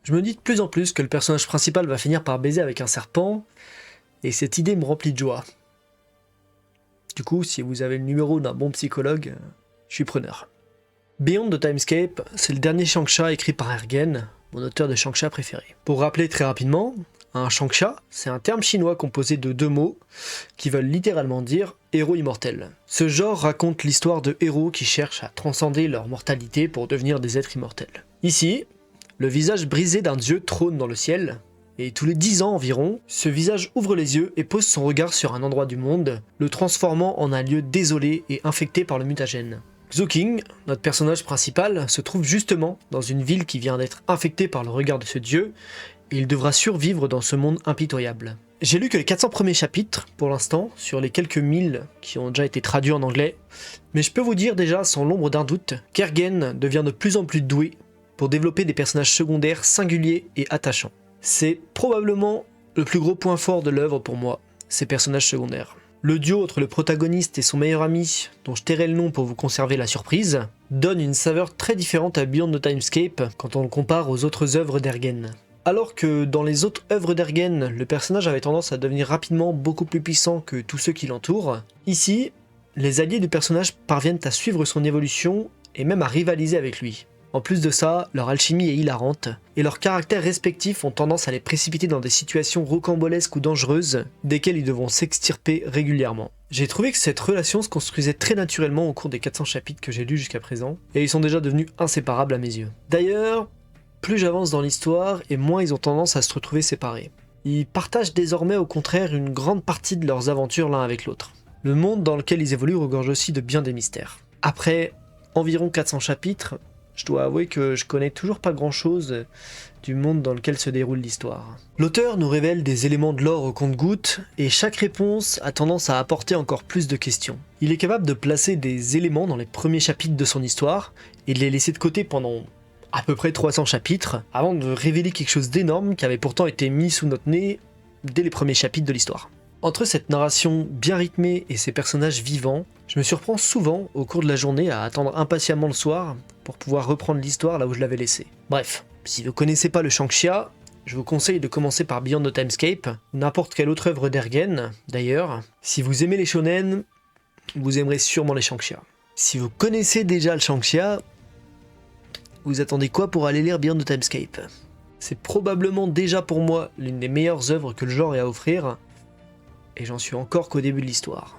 Je me dis de plus en plus que le personnage principal va finir par baiser avec un serpent, et cette idée me remplit de joie. Du coup, si vous avez le numéro d'un bon psychologue, je suis preneur. Beyond the Timescape, c'est le dernier Shanxia écrit par Ergen, mon auteur de Shanxia préféré. Pour rappeler très rapidement, un Shanxia, c'est un terme chinois composé de deux mots qui veulent littéralement dire héros immortel. Ce genre raconte l'histoire de héros qui cherchent à transcender leur mortalité pour devenir des êtres immortels. Ici, le visage brisé d'un dieu trône dans le ciel, et tous les 10 ans environ, ce visage ouvre les yeux et pose son regard sur un endroit du monde, le transformant en un lieu désolé et infecté par le mutagène. Xu King, notre personnage principal, se trouve justement dans une ville qui vient d'être infectée par le regard de ce dieu, et il devra survivre dans ce monde impitoyable. J'ai lu que les 400 premiers chapitres, pour l'instant, sur les quelques 1000 qui ont déjà été traduits en anglais, mais je peux vous dire déjà sans l'ombre d'un doute qu'Ergen devient de plus en plus doué pour développer des personnages secondaires singuliers et attachants. C'est probablement le plus gros point fort de l'œuvre pour moi, ces personnages secondaires. Le duo entre le protagoniste et son meilleur ami, dont je tairai le nom pour vous conserver la surprise, donne une saveur très différente à Beyond the Timescape quand on le compare aux autres œuvres d'Ergen. Alors que dans les autres œuvres d'Ergen, le personnage avait tendance à devenir rapidement beaucoup plus puissant que tous ceux qui l'entourent, ici, les alliés du personnage parviennent à suivre son évolution et même à rivaliser avec lui. En plus de ça, leur alchimie est hilarante, et leurs caractères respectifs ont tendance à les précipiter dans des situations rocambolesques ou dangereuses, desquelles ils devront s'extirper régulièrement. J'ai trouvé que cette relation se construisait très naturellement au cours des 400 chapitres que j'ai lus jusqu'à présent, et ils sont déjà devenus inséparables à mes yeux. D'ailleurs, plus j'avance dans l'histoire, et moins ils ont tendance à se retrouver séparés. Ils partagent désormais au contraire une grande partie de leurs aventures l'un avec l'autre. Le monde dans lequel ils évoluent regorge aussi de bien des mystères. Après environ 400 chapitres, je dois avouer que je connais toujours pas grand chose du monde dans lequel se déroule l'histoire. L'auteur nous révèle des éléments de lore au compte-gouttes, et chaque réponse a tendance à apporter encore plus de questions. Il est capable de placer des éléments dans les premiers chapitres de son histoire, et de les laisser de côté pendant à peu près 300 chapitres, avant de révéler quelque chose d'énorme qui avait pourtant été mis sous notre nez dès les premiers chapitres de l'histoire. Entre cette narration bien rythmée et ces personnages vivants, je me surprends souvent au cours de la journée à attendre impatiemment le soir pour pouvoir reprendre l'histoire là où je l'avais laissée. Bref, si vous connaissez pas le Shanxia, je vous conseille de commencer par Beyond the Timescape, n'importe quelle autre œuvre d'Ergen d'ailleurs. Si vous aimez les shonen, vous aimerez sûrement les Shanxia. Si vous connaissez déjà le Shanxia, vous attendez quoi pour aller lire Beyond the Timescape? C'est probablement déjà pour moi l'une des meilleures œuvres que le genre ait à offrir, et j'en suis encore qu'au début de l'histoire.